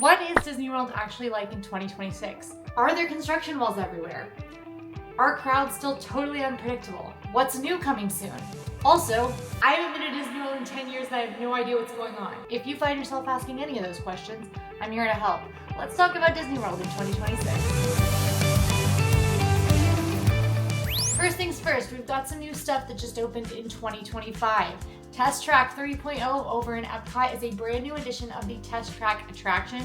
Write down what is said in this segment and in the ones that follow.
What is Disney World actually like in 2026? Are there construction walls everywhere? Are crowds still totally unpredictable? What's new coming soon? Also, I haven't been to Disney World in 10 years and I have no idea what's going on. If you find yourself asking any of those questions, I'm here to help. Let's talk about Disney World in 2026. First things first, we've got some new stuff that just opened in 2025. Test Track 3.0 over in Epcot is a brand new edition of the Test Track attraction.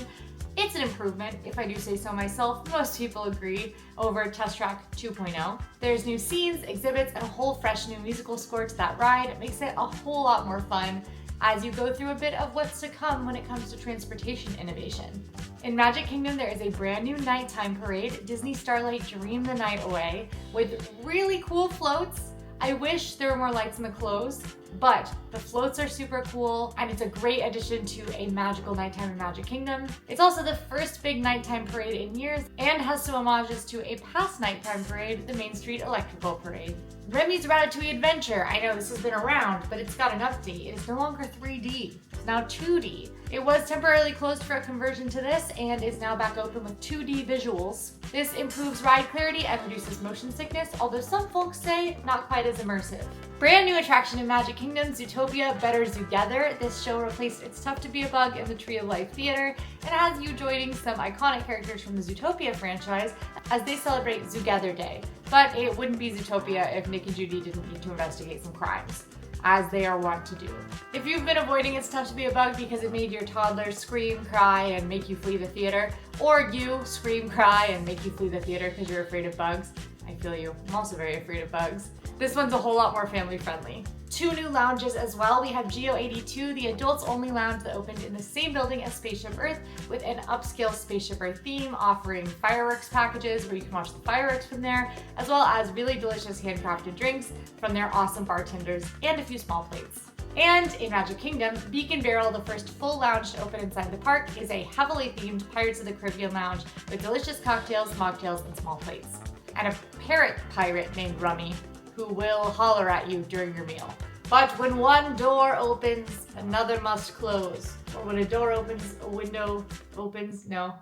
It's an improvement, if I do say so myself. Most people agree over Test Track 2.0. There's new scenes, exhibits, and a whole fresh new musical score to that ride. It makes it a whole lot more fun as you go through a bit of what's to come when it comes to transportation innovation. In Magic Kingdom, there is a brand new nighttime parade, Disney Starlight Dream the Night Away, with really cool floats. I wish there were more lights in the clothes, but the floats are super cool and it's a great addition to a magical nighttime in Magic Kingdom. It's also the first big nighttime parade in years and has some homages to a past nighttime parade, the Main Street Electrical Parade. Remy's Ratatouille Adventure. I know this has been around, but it's got an update. It is no longer 3D, it's now 2D. It was temporarily closed for a conversion to this and is now back open with 2D visuals. This improves ride clarity and reduces motion sickness, although some folks say not quite as immersive. Brand new attraction in Magic Kingdom, Zootopia Better Zoogether. This show replaced It's Tough to Be a Bug in the Tree of Life Theater and has you joining some iconic characters from the Zootopia franchise as they celebrate Zoogether Day. But it wouldn't be Zootopia if Nick and Judy didn't need to investigate some crimes, as they are wont to do. If you've been avoiding It's Tough to Be a Bug because it made your toddler scream, cry, and make you flee the theater, or you scream, cry, and make you flee the theater because you're afraid of bugs, I feel you. I'm also very afraid of bugs. This one's a whole lot more family friendly. 2 new lounges as well. We have Geo 82, the adults only lounge that opened in the same building as Spaceship Earth with an upscale Spaceship Earth theme, offering fireworks packages where you can watch the fireworks from there, as well as really delicious handcrafted drinks from their awesome bartenders and a few small plates. And in Magic Kingdom, Beacon Barrel, the first full lounge to open inside the park, is a heavily themed Pirates of the Caribbean lounge with delicious cocktails, mocktails, and small plates. And a parrot pirate named Rummy, who will holler at you during your meal. But when one door opens, another must close. Or when a door opens, a window opens. No,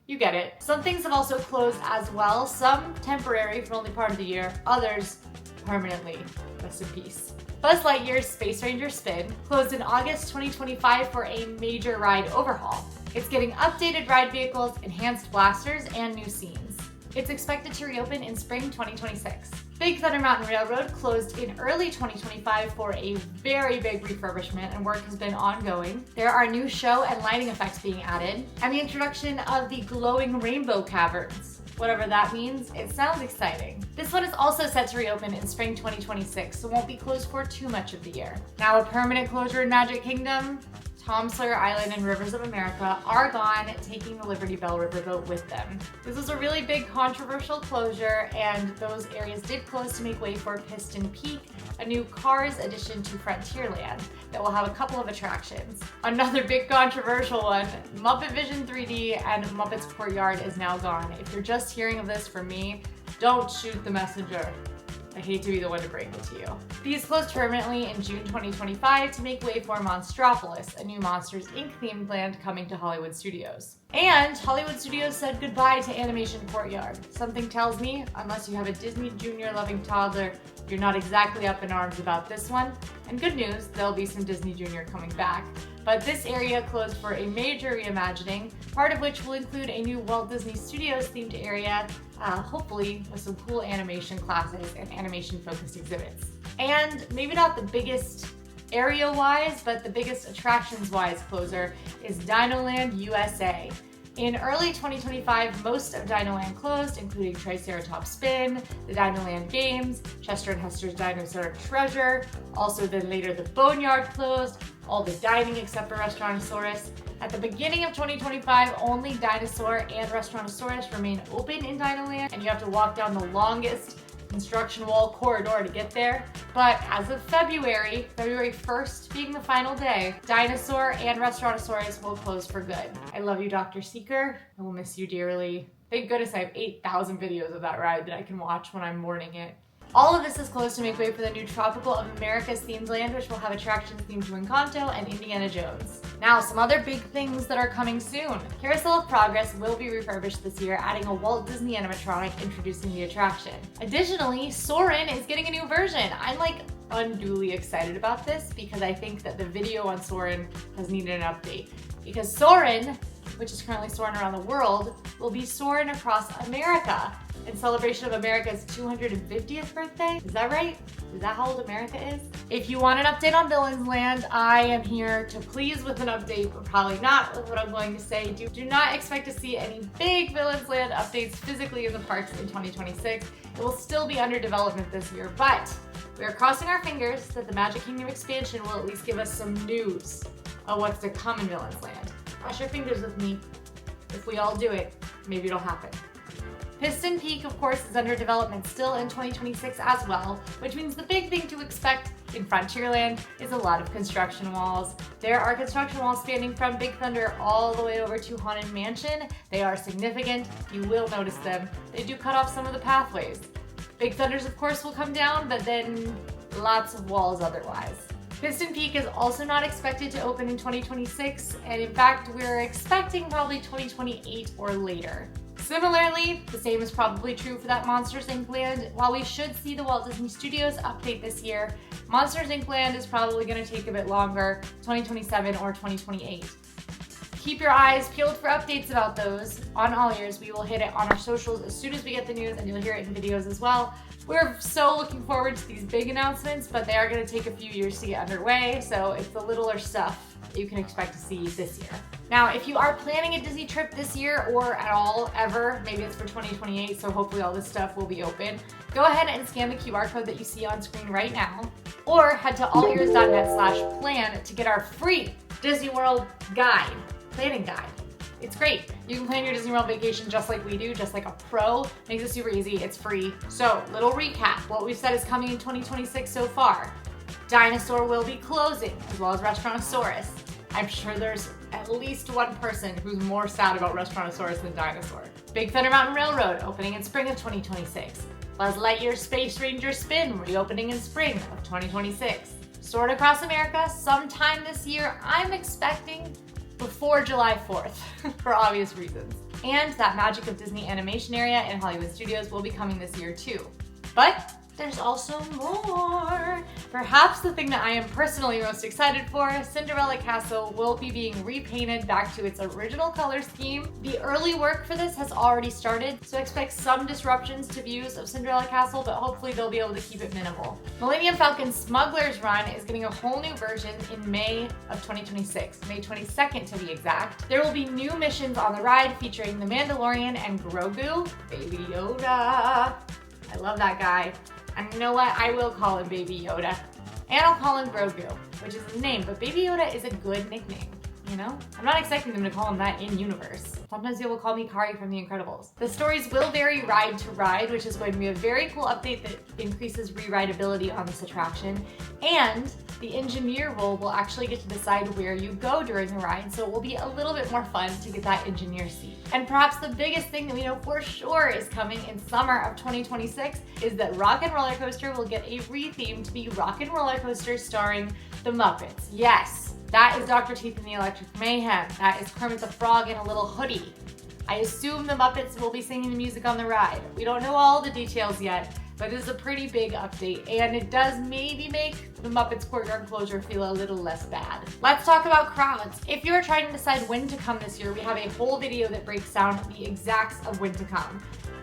you get it. Some things have also closed as well. Some temporary for only part of the year, others permanently. Rest in peace. Buzz Lightyear's Space Ranger Spin closed in August 2025 for a major ride overhaul. It's getting updated ride vehicles, enhanced blasters, and new scenes. It's expected to reopen in spring 2026. Big Thunder Mountain Railroad closed in early 2025 for a very big refurbishment and work has been ongoing. There are new show and lighting effects being added, and the introduction of the glowing rainbow caverns. Whatever that means, it sounds exciting. This one is also set to reopen in spring 2026, so won't be closed for too much of the year. Now a permanent closure in Magic Kingdom, Tom Sawyer Island and Rivers of America are gone, taking the Liberty Bell riverboat with them. This was a really big controversial closure, and those areas did close to make way for Piston Peak, a new Cars addition to Frontierland that will have a couple of attractions. Another big controversial one, Muppet Vision 3D and Muppets Courtyard is now gone. If you're just hearing of this from me, don't shoot the messenger. I hate to be the one to break it to you. These closed permanently in June 2025 to make way for Monstropolis, a new Monsters Inc. themed land coming to Hollywood Studios. And Hollywood Studios said goodbye to Animation Courtyard. Something tells me, unless you have a Disney Junior loving toddler, you're not exactly up in arms about this one. And good news, there'll be some Disney Junior coming back. But this area closed for a major reimagining, part of which will include a new Walt Disney Studios themed area, hopefully with some cool animation classes and animation focused exhibits. And maybe not the biggest area-wise, but the biggest attractions-wise closer is Dinoland USA. In early 2025, most of Dinoland closed, including Triceratops Spin, the Dinoland Games, Chester and Hester's Dinosaur Treasure, also then later the Boneyard closed, all the dining except for Restaurantosaurus. At the beginning of 2025, only Dinosaur and Restaurantosaurus remain open in Dinoland, and you have to walk down the longest construction wall corridor to get there. But as of February 1st being the final day, Dinosaur and Restaurantosaurus will close for good. I love you, Dr. Seeker. I will miss you dearly. Thank goodness I have 8,000 videos of that ride that I can watch when I'm mourning it. All of this is closed to make way for the new Tropical of America's themed land, which will have attractions themed to Encanto and Indiana Jones. Now, some other big things that are coming soon. Carousel of Progress will be refurbished this year, adding a Walt Disney animatronic introducing the attraction. Additionally, Soarin' is getting a new version. I'm unduly excited about this because I think that the video on Soarin' has needed an update. Because Soarin', which is currently soaring around the world, will be soaring across America in celebration of America's 250th birthday. Is that right? Is that how old America is? If you want an update on Villains Land, I am here to please with an update, but probably not with what I'm going to say. Do not expect to see any big Villains Land updates physically in the parks in 2026. It will still be under development this year, but we are crossing our fingers that the Magic Kingdom expansion will at least give us some news of what's to come in Villains Land. Cross your fingers with me. If we all do it, maybe it'll happen. Piston Peak, of course, is under development still in 2026 as well, which means the big thing to expect in Frontierland is a lot of construction walls. There are construction walls spanning from Big Thunder all the way over to Haunted Mansion. They are significant. You will notice them. They do cut off some of the pathways. Big Thunders, of course, will come down, but then lots of walls otherwise. Piston Peak is also not expected to open in 2026, and in fact, we're expecting probably 2028 or later. Similarly, the same is probably true for that Monsters Inc. land. While we should see the Walt Disney Studios update this year, Monsters Inc. land is probably going to take a bit longer, 2027 or 2028. Keep your eyes peeled for updates about those on AllEars. We will hit it on our socials as soon as we get the news, and you'll hear it in videos as well. We're so looking forward to these big announcements, but they are going to take a few years to get underway, so it's the littler stuff that you can expect to see this year. Now, if you are planning a Disney trip this year or at all, ever, maybe it's for 2028, so hopefully all this stuff will be open, go ahead and scan the QR code that you see on screen right now, or head to AllEars.net/plan to get our free Disney World guide, planning guide. It's great. You can plan your Disney World vacation just like we do, just like a pro. Makes it super easy. It's free. So, little recap. What we've said is coming in 2026 so far. Dinosaur will be closing, as well as Restaurantosaurus. I'm sure there's at least one person who's more sad about Restaurantosaurus than Dinosaur. Big Thunder Mountain Railroad opening in spring of 2026. Buzz Lightyear Space Ranger Spin reopening in spring of 2026. Soarin' Across America sometime this year. I'm expecting before July 4th, for obvious reasons. And that Magic of Disney animation area in Hollywood Studios will be coming this year too. But there's also more. Perhaps the thing that I am personally most excited for, Cinderella Castle will be being repainted back to its original color scheme. The early work for this has already started, so expect some disruptions to views of Cinderella Castle, but hopefully they'll be able to keep it minimal. Millennium Falcon Smuggler's Run is getting a whole new version in May of 2026, May 22nd to be exact. There will be new missions on the ride featuring the Mandalorian and Grogu, Baby Yoda. I love that guy. And you know what? I will call him Baby Yoda. And I'll call him Grogu, which is his name, but Baby Yoda is a good nickname, you know? I'm not expecting them to call him that in universe. Sometimes they will call me Kari from The Incredibles. The stories will vary ride to ride, which is going to be a very cool update that increases re-rideability on this attraction. And the engineer role will actually get to decide where you go during the ride, so it will be a little bit more fun to get that engineer seat. And perhaps the biggest thing that we know for sure is coming in summer of 2026 is that Rock and Roller Coaster will get a retheme to be Rock and Roller Coaster starring the Muppets. Yes, that is Dr. Teeth and the Electric Mayhem. That is Kermit the Frog in a little hoodie. I assume the Muppets will be singing the music on the ride. We don't know all the details yet, but this is a pretty big update, and it does maybe make the Muppets courtyard closure feel a little less bad. Let's talk about crowds. If you're trying to decide when to come this year, we have a whole video that breaks down the exacts of when to come.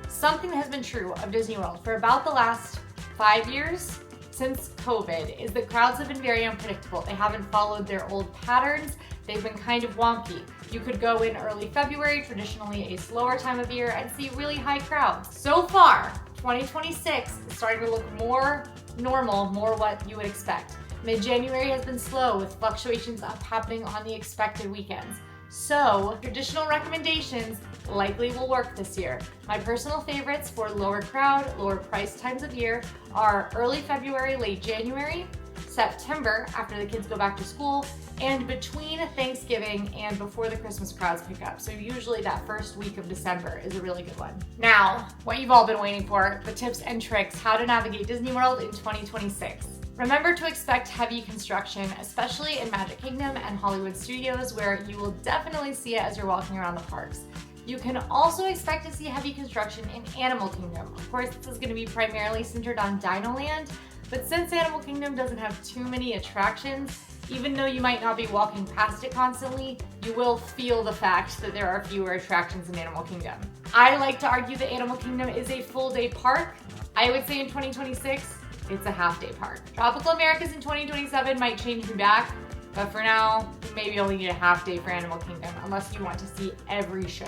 Something that has been true of Disney World for about the last 5 years since COVID is that crowds have been very unpredictable. They haven't followed their old patterns. They've been kind of wonky. You could go in early February, traditionally a slower time of year, and see really high crowds. So far, 2026 is starting to look more normal, more what you would expect. Mid-January has been slow with fluctuations up happening on the expected weekends. So, traditional recommendations likely will work this year. My personal favorites for lower crowd, lower price times of year are early February, late January, September after the kids go back to school, and between Thanksgiving and before the Christmas crowds pick up. So usually that first week of December is a really good one. Now, what you've all been waiting for, the tips and tricks, how to navigate Disney World in 2026. Remember to expect heavy construction, especially in Magic Kingdom and Hollywood Studios, where you will definitely see it as you're walking around the parks. You can also expect to see heavy construction in Animal Kingdom. Of course, this is going to be primarily centered on Dino Land, but since Animal Kingdom doesn't have too many attractions, even though you might not be walking past it constantly, you will feel the fact that there are fewer attractions in Animal Kingdom. I like to argue that Animal Kingdom is a full-day park. I would say in 2026, it's a half-day park. Tropical Americas in 2027 might change me back, but for now, you maybe only need a half day for Animal Kingdom unless you want to see every show.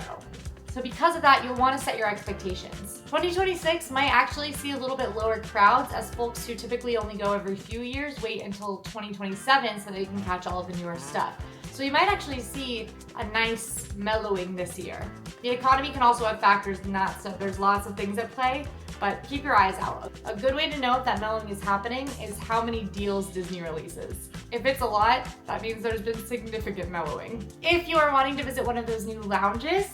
So because of that, you'll want to set your expectations. 2026 might actually see a little bit lower crowds as folks who typically only go every few years wait until 2027 so they can catch all of the newer stuff. So you might actually see a nice mellowing this year. The economy can also have factors in that, so there's lots of things at play, but keep your eyes out. A good way to know if that mellowing is happening is how many deals Disney releases. If it's a lot, that means there's been significant mellowing. If you are wanting to visit one of those new lounges,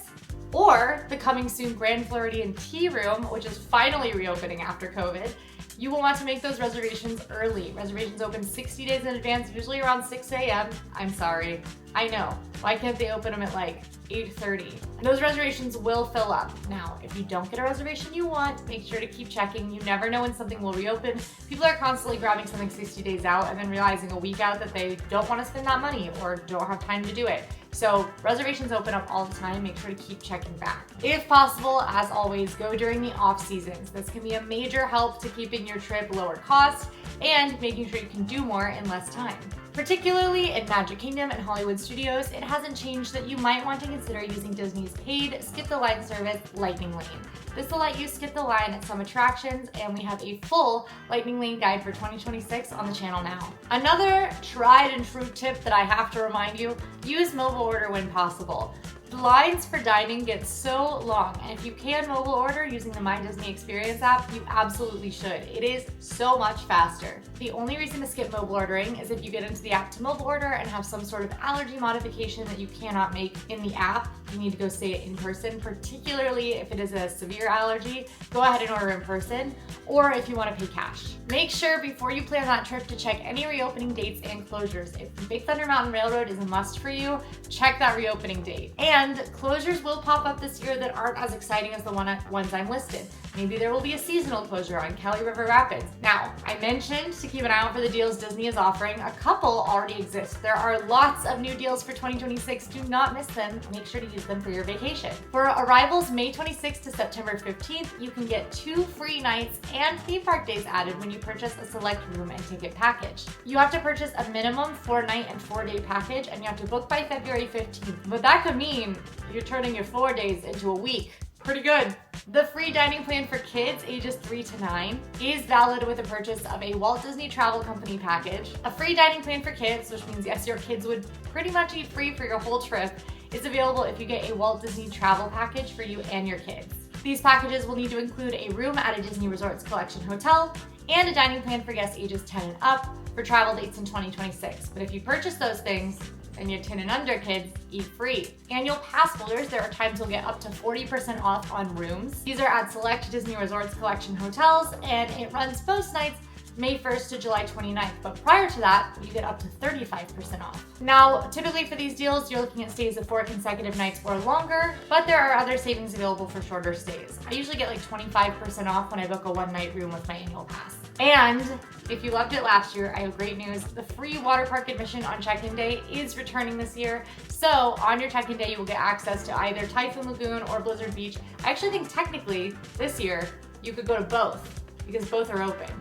or the coming soon Grand Floridian Tea Room, which is finally reopening after COVID, you will want to make those reservations early. Reservations open 60 days in advance, usually around 6 a.m. I'm sorry, I know. Why can't they open them at like 8:30? Those reservations will fill up. Now, if you don't get a reservation you want, make sure to keep checking. You never know when something will reopen. People are constantly grabbing something 60 days out and then realizing a week out that they don't want to spend that money or don't have time to do it. So reservations open up all the time. Make sure to keep checking back. If possible, as always, go during the off seasons. This can be a major help to keeping your trip lower cost and making sure you can do more in less time. Particularly in Magic Kingdom and Hollywood Studios, it hasn't changed that you might want to consider using Disney's paid skip the line service, Lightning Lane. This will let you skip the line at some attractions, and we have a full Lightning Lane guide for 2026 on the channel now. Another tried and true tip that I have to remind you, use mobile order when possible. The lines for dining get so long, and if you can mobile order using the My Disney Experience app, you absolutely should. It is so much faster. The only reason to skip mobile ordering is if you get into the app to mobile order and have some sort of allergy modification that you cannot make in the app. You need to go say it in person, particularly if it is a severe allergy. Go ahead and order in person, or if you want to pay cash. Make sure before you plan that trip to check any reopening dates and closures. If Big Thunder Mountain Railroad is a must for you, check that reopening date. And closures will pop up this year that aren't as exciting as the ones I'm listed. Maybe there will be a seasonal closure on Kelly River Rapids. Now, I mentioned to keep an eye out for the deals Disney is offering. A couple already exist. There are lots of new deals for 2026. Do not miss them. Make sure to use them for your vacation. For arrivals May 26th to September 15th, you can get 2 free nights and theme park days added when you purchase a select room and ticket package. You have to purchase a minimum 4-night and 4-day package, and you have to book by February 15th. But that could mean you're turning your 4 days into a week. Pretty good. The free dining plan for kids ages 3 to 9 is valid with the purchase of a Walt Disney Travel Company package. A free dining plan for kids, which means yes, your kids would pretty much eat free for your whole trip, is available if you get a Walt Disney Travel package for you and your kids. These packages will need to include a room at a Disney Resorts Collection hotel and a dining plan for guests ages 10 and up for travel dates in 2026. But if you purchase those things, and your 10 and under kids eat free. Annual pass holders, there are times you'll get up to 40% off on rooms. These are at select Disney Resorts Collection hotels, and it runs most nights May 1st to July 29th, but prior to that, you get up to 35% off. Now, typically for these deals, you're looking at stays of 4 consecutive nights or longer, but there are other savings available for shorter stays. I usually get like 25% off when I book a 1-night room with my annual pass. And if you loved it last year, I have great news. The free water park admission on check-in day is returning this year. So on your check-in day, you will get access to either Typhoon Lagoon or Blizzard Beach. I actually think technically this year, you could go to both because both are open.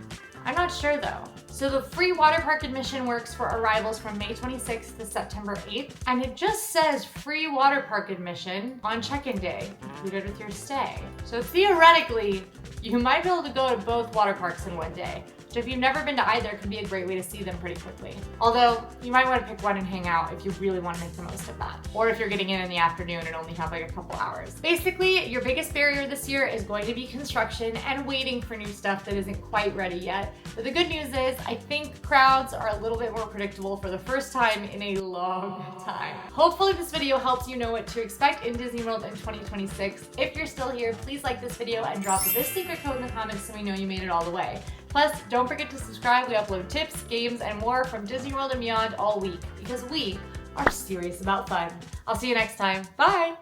I'm not sure though. So the free water park admission works for arrivals from May 26th to September 8th, and it just says free water park admission on check-in day, included with your stay. So theoretically, you might be able to go to both water parks in one day. which if you've never been to either, could be a great way to see them pretty quickly. Although, you might want to pick one and hang out if you really want to make the most of that. Or if you're getting in the afternoon and only have like a couple hours. Basically, your biggest barrier this year is going to be construction and waiting for new stuff that isn't quite ready yet. But the good news is, I think crowds are a little bit more predictable for the first time in a long time. Hopefully this video helps you know what to expect in Disney World in 2026. If you're still here, please like this video and drop this secret code in the comments so we know you made it all the way. Plus, don't forget to subscribe. We upload tips, games, and more from Disney World and beyond all week because we are serious about fun. I'll see you next time. Bye!